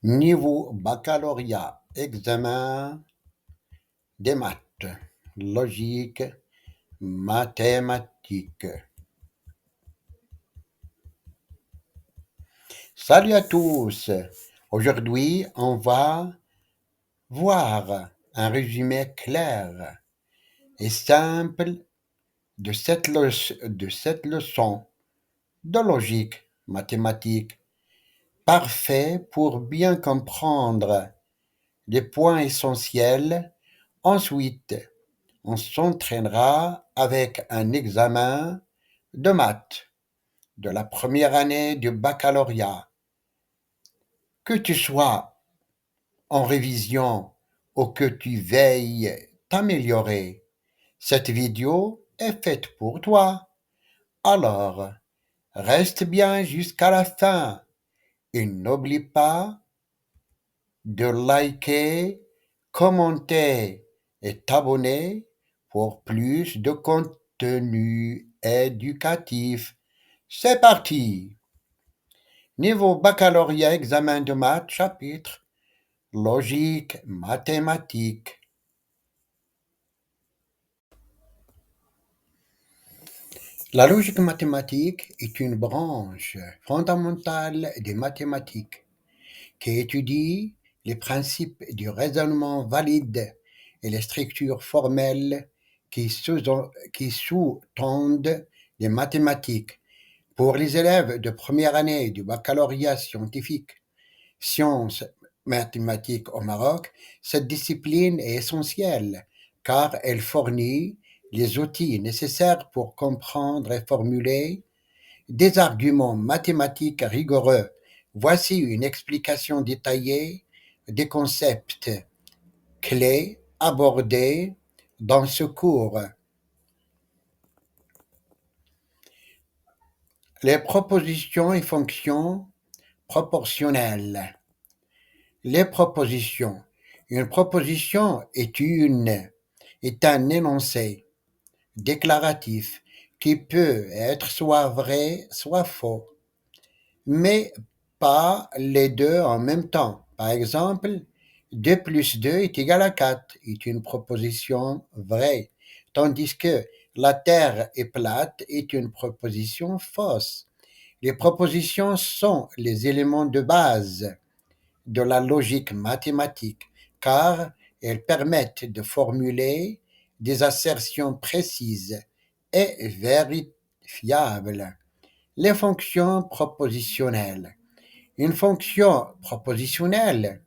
Niveau baccalauréat, examen des maths, logique, mathématiques. Salut à tous. Aujourd'hui, on va voir un résumé clair et simple de cette leçon de logique mathématique, parfait pour bien comprendre les points essentiels. Ensuite, on s'entraînera avec un examen de maths de la première année du baccalauréat. Que tu sois en révision ou que tu veilles t'améliorer, cette vidéo est faite pour toi. Alors, reste bien jusqu'à la fin et n'oublie pas de liker, commenter et t'abonner pour plus de contenu éducatif. C'est parti! Niveau baccalauréat, examen de maths, chapitre logique mathématique. La logique mathématique est une branche fondamentale des mathématiques qui étudie les principes du raisonnement valide et les structures formelles qui sous-tendent les mathématiques. Pour les élèves de première année du baccalauréat scientifique, sciences mathématiques au Maroc, cette discipline est essentielle car elle fournit les outils nécessaires pour comprendre et formuler des arguments mathématiques rigoureux. Voici une explication détaillée des concepts clés abordés dans ce cours. Les propositions et fonctions proportionnelles. Les propositions. Une proposition est un énoncé déclaratif qui peut être soit vrai, soit faux, mais pas les deux en même temps. Par exemple, 2 plus 2 est égal à 4 est une proposition vraie, tandis que la Terre est plate est une proposition fausse. Les propositions sont les éléments de base de la logique mathématique, car elles permettent de formuler des assertions précises et vérifiables. Les fonctions propositionnelles. Une fonction propositionnelle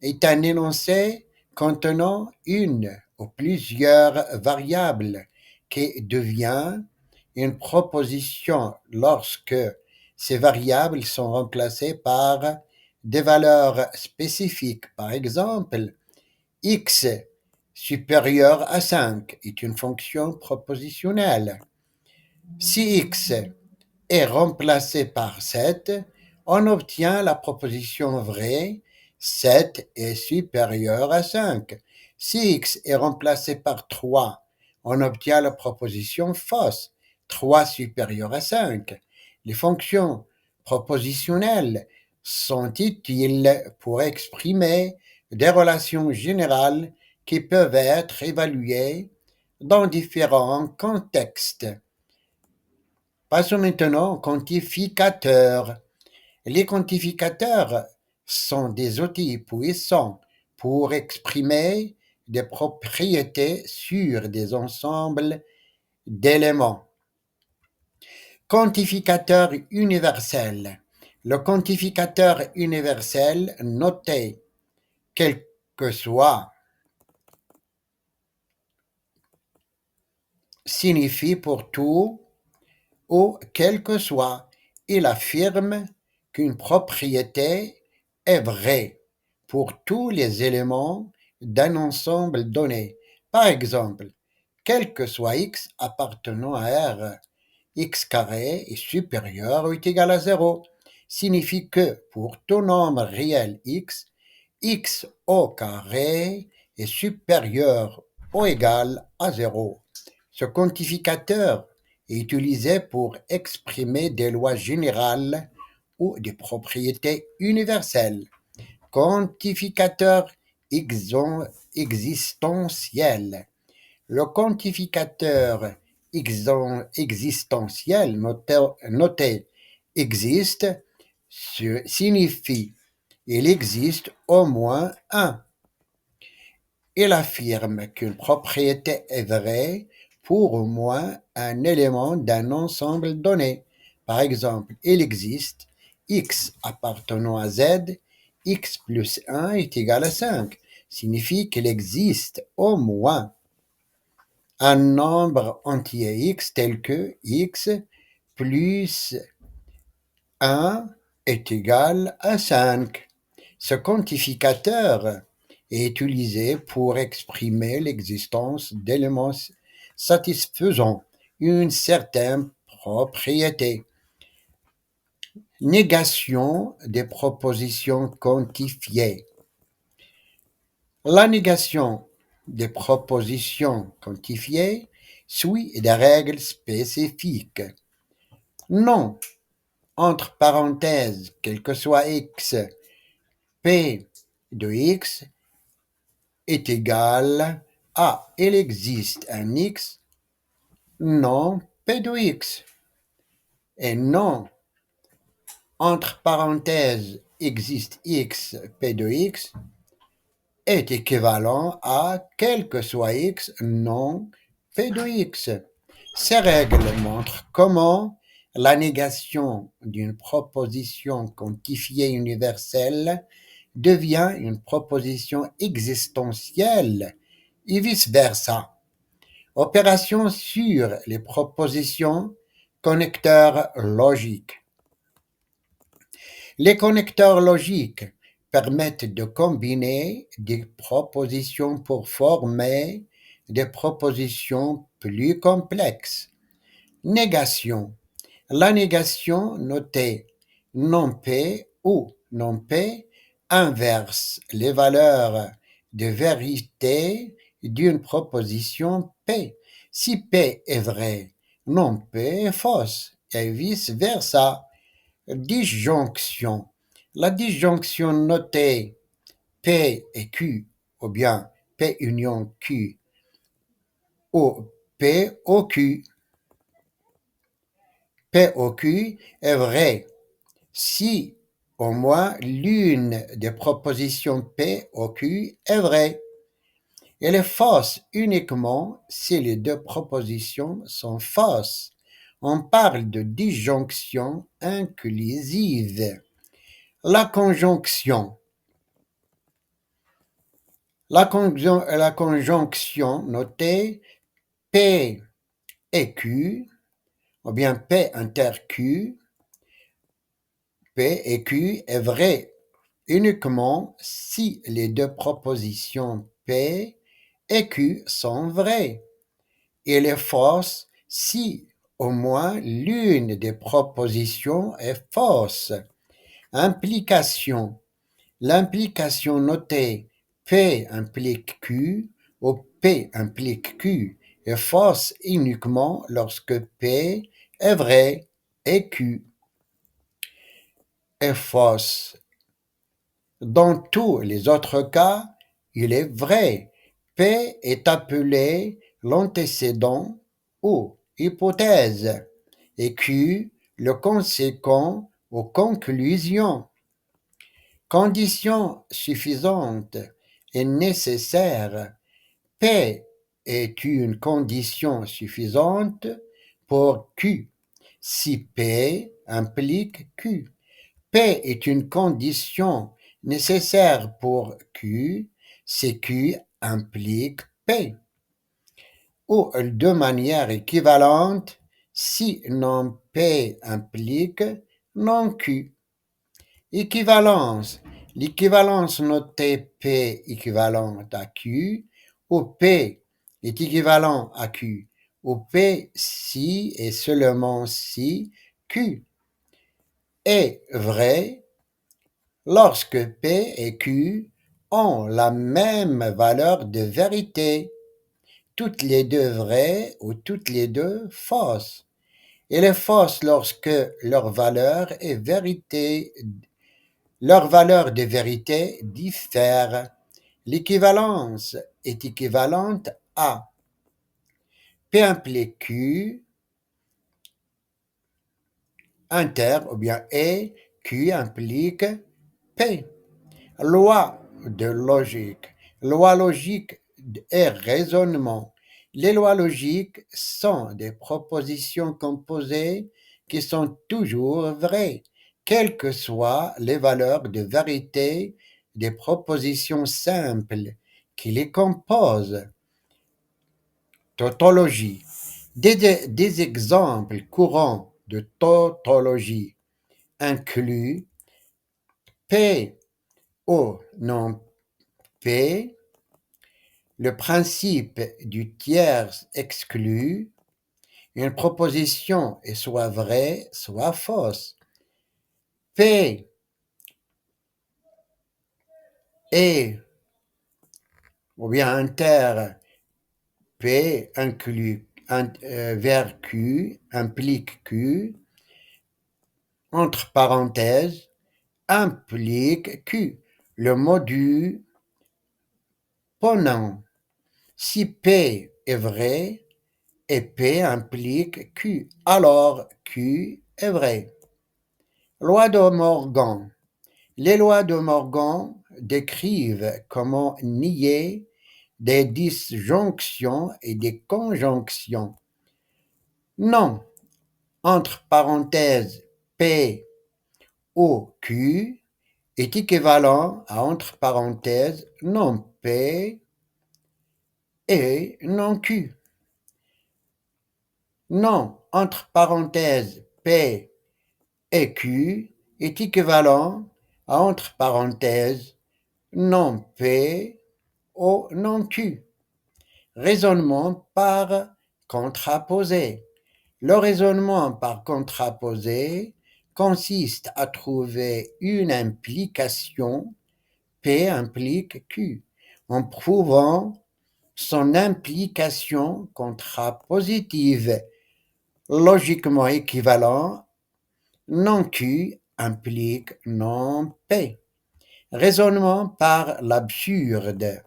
est un énoncé contenant une ou plusieurs variables qui devient une proposition lorsque ces variables sont remplacées par des valeurs spécifiques. Par exemple, x supérieur à 5 est une fonction propositionnelle. Si x est remplacé par 7, on obtient la proposition vraie 7 est supérieur à 5. Si x est remplacé par 3, on obtient la proposition fausse 3 supérieur à 5. Les fonctions propositionnelles sont utiles pour exprimer des relations générales qui peuvent être évaluées dans différents contextes. Passons maintenant aux quantificateurs. Les quantificateurs sont des outils puissants pour exprimer des propriétés sur des ensembles d'éléments. Quantificateur universel. Le quantificateur universel noté, quel que soit, signifie pour tout ou quel que soit. Il affirme qu'une propriété est vraie pour tous les éléments d'un ensemble donné. Par exemple, quel que soit x appartenant à R, x carré est supérieur ou est égal à 0, signifie que pour tout nombre réel x, x au carré est supérieur ou égal à 0. Ce quantificateur est utilisé pour exprimer des lois générales ou des propriétés universelles. quantificateur existentiel. Le quantificateur existentiel noté existe signifie il existe au moins un. Il affirme qu'une propriété est vraie pour au moins un élément d'un ensemble donné. Par exemple, il existe x appartenant à z, x plus 1 est égal à 5. Signifie qu'il existe au moins un nombre entier x tel que x plus 1 est égal à 5. Ce quantificateur est utilisé pour exprimer l'existence d'éléments satisfaisant une certaine propriété. Négation des propositions quantifiées. La négation des propositions quantifiées suit des règles spécifiques. Non, entre parenthèses, quel que soit x, p de x est égal à il existe un x, non p de x. Et non, entre parenthèses, existe x, p de x est équivalent à quel que soit x, non p de x. Ces règles montrent comment la négation d'une proposition quantifiée universelle devient une proposition existentielle et vice-versa. Opération sur les propositions connecteurs logiques. Les connecteurs logiques permettent de combiner des propositions pour former des propositions plus complexes. Négation. La négation notée non P ou non P inverse les valeurs de vérité d'une proposition P. Si P est vrai, non P est fausse et vice-versa. Disjonction. La disjonction notée P et Q ou bien P union Q ou P au Q. P au Q est vrai si au moins l'une des propositions P au Q est vraie. Elle est fausse uniquement si les deux propositions sont fausses. On parle de disjonction inclusive. La conjonction. La conjonction notée P et Q, ou bien P inter Q, P et Q est vrai uniquement si les deux propositions P et Q sont vraies. Elle est fausse si au moins l'une des propositions est fausse. Implication. L'implication notée P implique Q ou P implique Q est fausse uniquement lorsque P est vrai et Q est fausse. Dans tous les autres cas, il est vrai. P est appelé l'antécédent ou hypothèse et Q le conséquent ou conclusion. Condition suffisante et nécessaire. P est une condition suffisante pour Q si P implique Q. P est une condition nécessaire pour Q si Q implique P. Ou de manière équivalente si non P implique non Q. Équivalence. L'équivalence notée P équivalente à Q ou P est équivalent à Q ou P si et seulement si Q est vrai lorsque P et Q ont la même valeur de vérité, toutes les deux vraies ou toutes les deux fausses. Elle est fausse lorsque leur valeur est vérité Leur valeur de vérité diffère. L'équivalence est équivalente à P implique Q inter ou bien E, Q implique P. Loi de logique. Loi logique et raisonnement. Les lois logiques sont des propositions composées qui sont toujours vraies, quelles que soient les valeurs de vérité des propositions simples qui les composent. Tautologie. Des exemples courants de tautologie incluent P au non P, le principe du tiers exclu, une proposition est soit vraie, soit fausse. P est, ou bien inter, P inclut vers Q, implique Q, entre parenthèses, implique Q. Le modus ponens. Si P est vrai et P implique Q, alors Q est vrai. Loi de Morgan. Les lois de Morgan décrivent comment nier des disjonctions et des conjonctions. Non, entre parenthèses, P ou Q est équivalent à entre parenthèses non P et non Q. Non, entre parenthèses, P et Q est équivalent à entre parenthèses non P ou non Q. Raisonnement par contraposé. Le raisonnement par contraposé consiste à trouver une implication P implique Q en prouvant son implication contrapositive logiquement équivalent non Q implique non P. Raisonnement par l'absurde.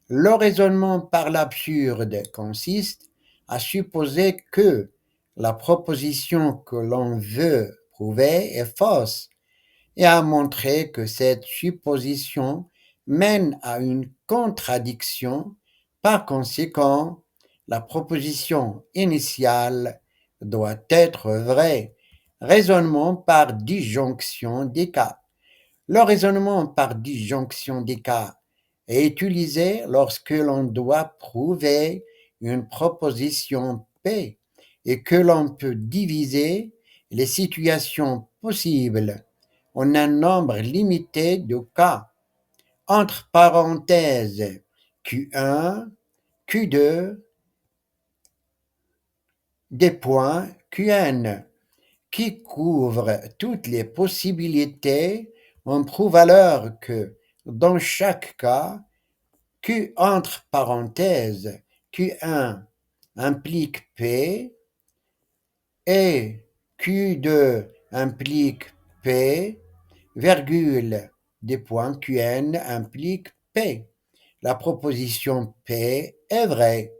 Le raisonnement par l'absurde consiste à supposer que la proposition que l'on veut prouver est fausse et à montrer que cette supposition mène à une contradiction. Par conséquent, la proposition initiale doit être vraie. Raisonnement par disjonction des cas. Le raisonnement par disjonction des cas est utilisé lorsque l'on doit prouver une proposition P et que l'on peut diviser les situations possibles en un nombre limité de cas. Entre parenthèses, Q1, Q2, des points Qn, qui couvre toutes les possibilités. On prouve alors que dans chaque cas, Q entre parenthèses, Q1 implique P et Q2 implique P, virgule, des points Qn implique P. La proposition P est vraie.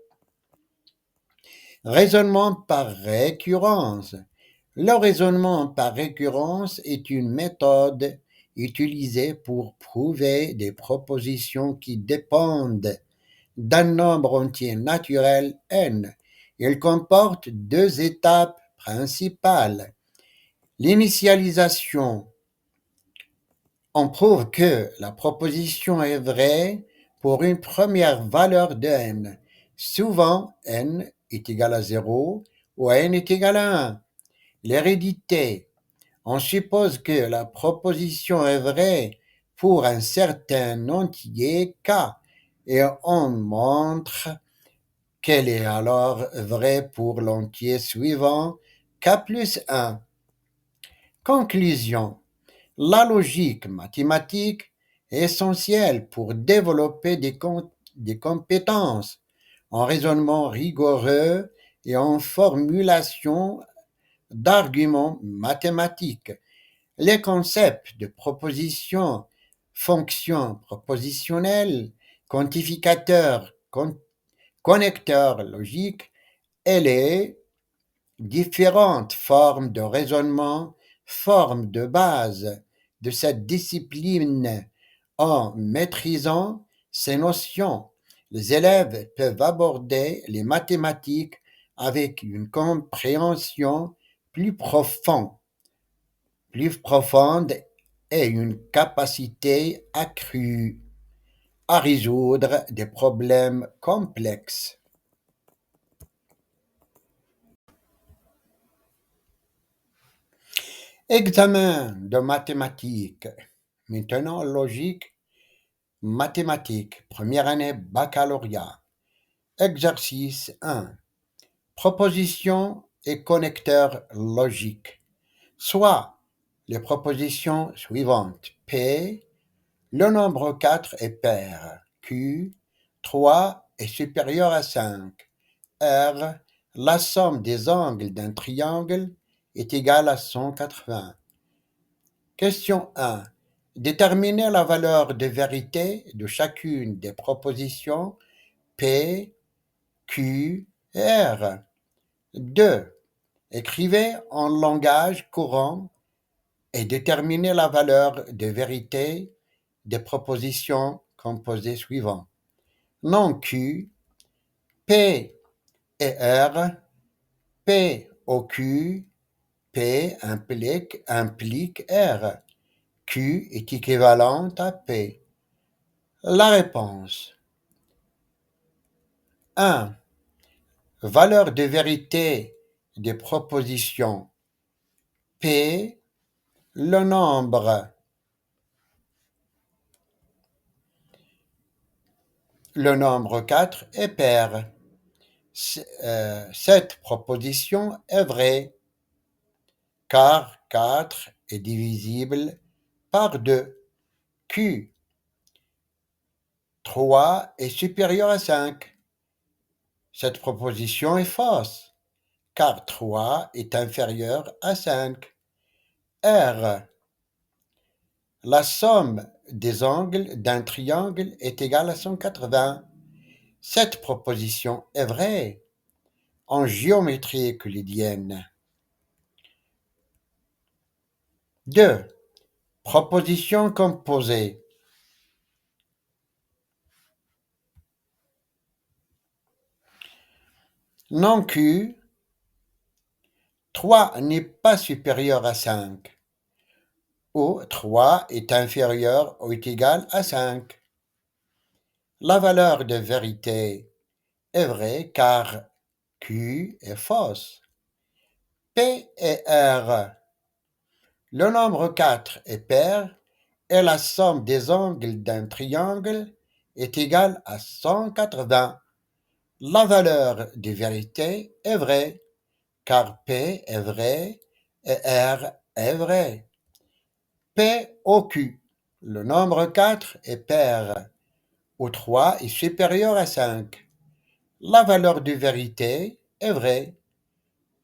Raisonnement par récurrence. Le raisonnement par récurrence est une méthode utilisée pour prouver des propositions qui dépendent d'un nombre entier naturel n. Il comporte deux étapes principales. L'initialisation. On prouve que la proposition est vraie pour une première valeur de n. Souvent, n est égal à 0 ou n est égal à 1. L'hérédité. On suppose que la proposition est vraie pour un certain entier k et on montre qu'elle est alors vraie pour l'entier suivant k plus 1. Conclusion. La logique mathématique est essentielle pour développer des compétences en raisonnement rigoureux et en formulation d'arguments mathématiques. Les concepts de proposition, fonction propositionnelle, quantificateur, connecteur logique et les différentes formes de raisonnement forment de base de cette discipline. En maîtrisant ces notions, les élèves peuvent aborder les mathématiques avec une compréhension plus profonde, plus profonde et une capacité accrue à résoudre des problèmes complexes. Examen de mathématiques. Maintenant, logique, mathématiques, première année baccalauréat. Exercice 1. Propositions et connecteurs logiques. Soit les propositions suivantes. P, le nombre 4 est pair. Q, 3 est supérieur à 5. R, la somme des angles d'un triangle est égale à 180. Question 1. Déterminer la valeur de vérité de chacune des propositions P, Q et R. 2. Écrivez en langage courant et déterminez la valeur de vérité des propositions composées suivantes. Nom Q, P et R, P au Q, P implique R. Q est équivalent à P. La réponse. 1. Valeur de vérité des propositions P, le nombre 4 est pair. Cette proposition est vraie car 4 est divisible par 2. Q, 3 est supérieur à 5. Cette proposition est fausse car 3 est inférieur à 5. R, la somme des angles d'un triangle est égale à 180. Cette proposition est vraie en géométrie euclidienne. 2. Proposition composée. Non Q, 3 n'est pas supérieur à 5, ou 3 est inférieur ou est égal à 5. La valeur de vérité est vraie car Q est fausse. P et R. Le nombre 4 est pair et la somme des angles d'un triangle est égale à 180. La valeur de vérité est vraie car P est vrai et R est vrai. P au Q. Le nombre 4 est pair où 3 est supérieur à 5. La valeur de vérité est vraie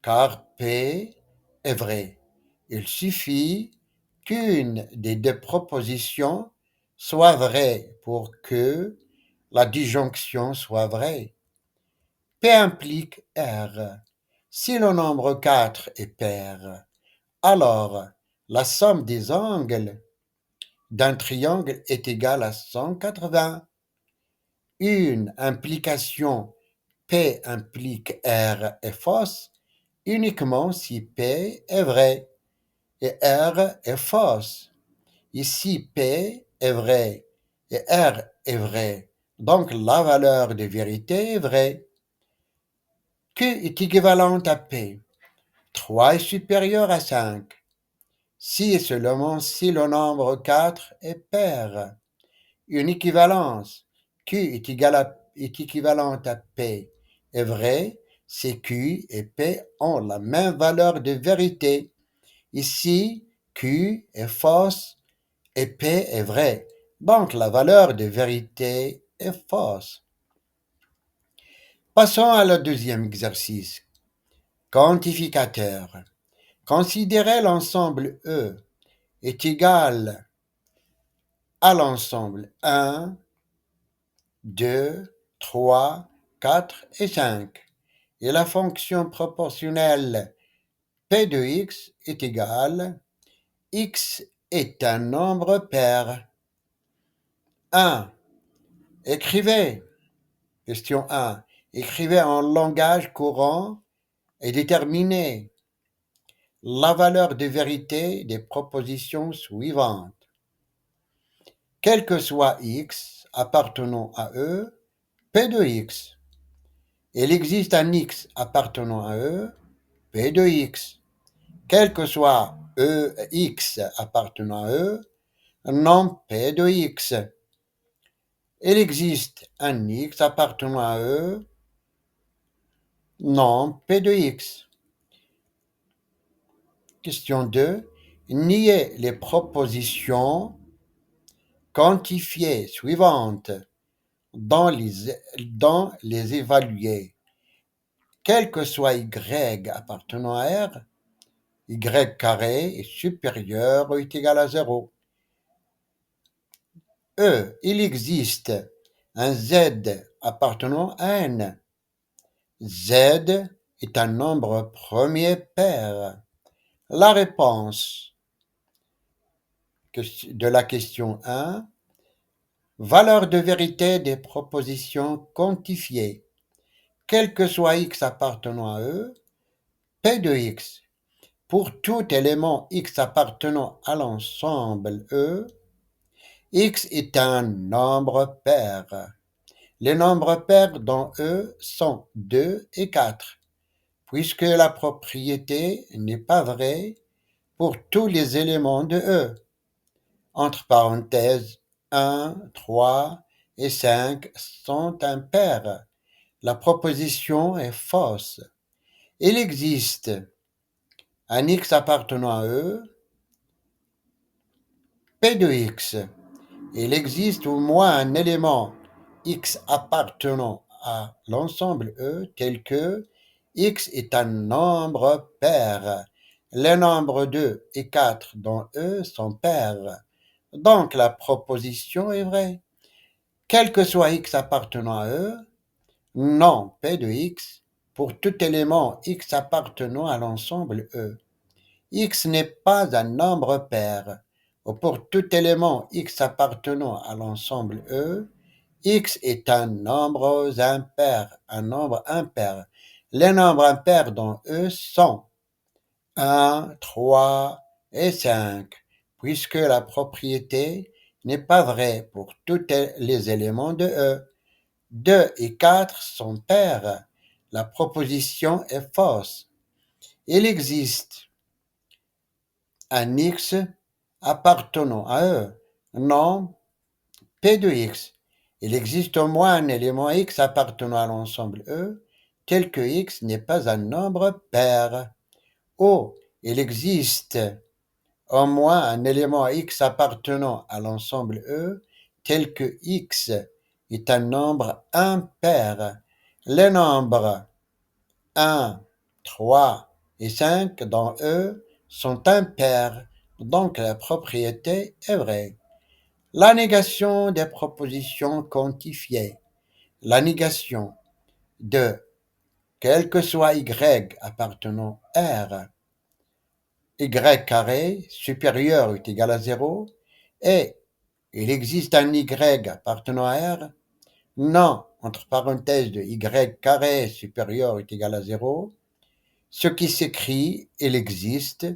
car P est vrai. Il suffit qu'une des deux propositions soit vraie pour que la disjonction soit vraie. P implique R. Si le nombre 4 est pair, alors la somme des angles d'un triangle est égale à 180. Une implication P implique R est fausse uniquement si P est vrai et R est fausse. Ici, P est vrai et R est vrai, donc la valeur de vérité est vraie. Q est équivalent à P. 3 est supérieur à 5. Si et seulement si le nombre 4 est pair. Une équivalence Q est équivalente à P est vraie si Q et P ont la même valeur de vérité. Ici, Q est fausse et P est vrai. Donc la valeur de vérité est fausse. Passons à le deuxième exercice. Quantificateur. Considérez l'ensemble E est égal à l'ensemble 1, 2, 3, 4 et 5. Et la fonction proportionnelle p de x est égale x est un nombre pair. 1. Écrivez. Question 1. Écrivez en langage courant et déterminez la valeur de vérité des propositions suivantes. Quel que soit x appartenant à E, p de x. Il existe un x appartenant à E, p de x. Quel que soit x appartenant à E, non p de x. Il existe un x appartenant à E, non p de x. Question 2. Niez les propositions quantifiées suivantes dans les évaluer. Quel que soit y appartenant à R, y carré est supérieur ou est égal à 0. Il existe un z appartenant à n. Z est un nombre premier pair. La réponse de la question 1, valeur de vérité des propositions quantifiées. Quel que soit x appartenant à E, p de x. Pour tout élément x appartenant à l'ensemble E, x est un nombre pair. Les nombres pairs dans E sont 2 et 4, puisque la propriété n'est pas vraie pour tous les éléments de E. Entre parenthèses, 1, 3 et 5 sont impairs. La proposition est fausse. Il existe un x appartenant à E, p de x. Il existe au moins un élément x appartenant à l'ensemble E tel que x est un nombre pair. Les nombres 2 et 4 dans E sont pairs. Donc la proposition est vraie. Quel que soit x appartenant à E, non p de x pour tout élément x appartenant à l'ensemble E. X n'est pas un nombre pair. Ou pour tout élément x appartenant à l'ensemble E, x est un nombre impair. Les nombres impairs dans E sont 1, 3 et 5, puisque la propriété n'est pas vraie pour tous les éléments de E. 2 et 4 sont pairs. La proposition est fausse. Il existe un x appartenant à E, non p de x. Il existe au moins un élément x appartenant à l'ensemble E, tel que x n'est pas un nombre pair. Ou il existe au moins un élément x appartenant à l'ensemble E, tel que x est un nombre impair. Les nombres 1, 3 et 5 dans E sont impairs, donc la propriété est vraie. La négation des propositions quantifiées. La négation de quel que soit y appartenant à R, y carré supérieur ou égal à 0, et il existe un y appartenant à R, non, entre parenthèses de y carré supérieur ou égal à 0, ce qui s'écrit, il existe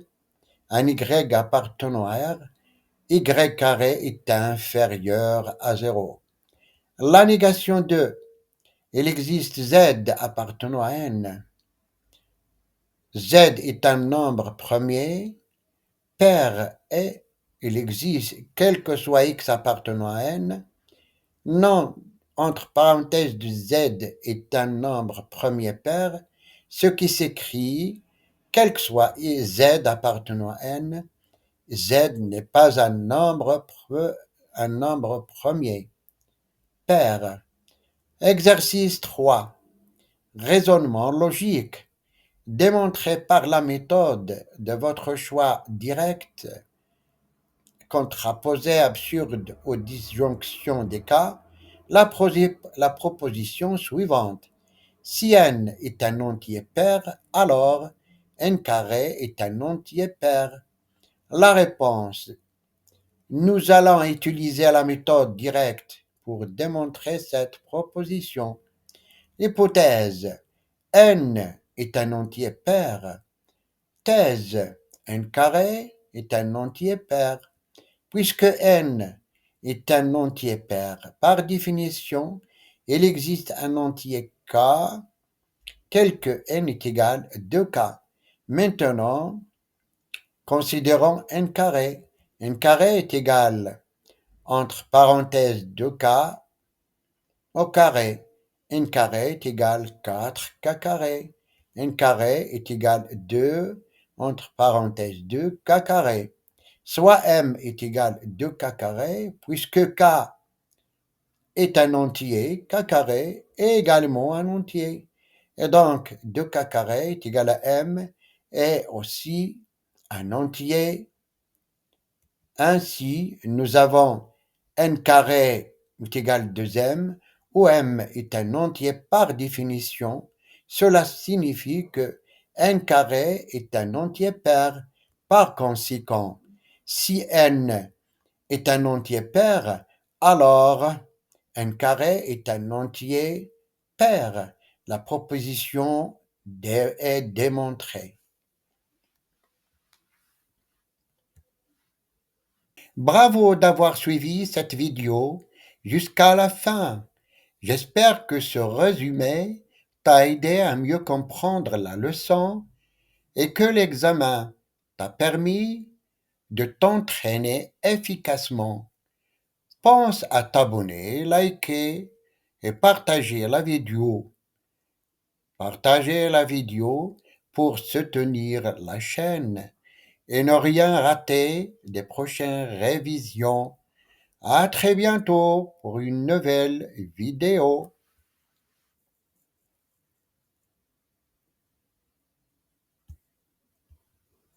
un y appartenant à R, y carré est inférieur à 0. La négation de il existe z appartenant à n. Z est un nombre premier, pair et il existe quel que soit x appartenant à n. Non, entre parenthèses de z est un nombre premier pair, ce qui s'écrit quel que soit z appartenant à n, z n'est pas un nombre premier pair. Exercice 3. Raisonnement logique. Démontrez par la méthode de votre choix direct contraposée absurde aux disjonctions des cas la proposition suivante. Si n est un entier pair, alors n carré est un entier pair. La réponse. Nous allons utiliser la méthode directe pour démontrer cette proposition. Hypothèse. N est un entier pair. Thèse. N carré est un entier pair. Puisque n est un entier pair, par définition, il existe un entier k tel que n est égal à 2k. Maintenant, considérons n carré. N carré est égal, entre parenthèses, 2k au carré. N carré est égal 4k carré. N carré est égal 2, entre parenthèses, 2k carré. Soit m est égal 2k carré, puisque k est un entier, k carré est également un entier. Et donc 2k carré est égal à m est aussi un entier. Ainsi, nous avons n carré est égal à 2m, où m est un entier par définition. Cela signifie que n carré est un entier pair. Par conséquent, si n est un entier pair, alors n carré est un entier pair. La proposition est démontrée. Bravo d'avoir suivi cette vidéo jusqu'à la fin. J'espère que ce résumé t'a aidé à mieux comprendre la leçon et que l'examen t'a permis de t'entraîner efficacement. Pense à t'abonner, liker et partager la vidéo. Partagez la vidéo pour soutenir la chaîne et ne rien rater des prochaines révisions. À très bientôt pour une nouvelle vidéo.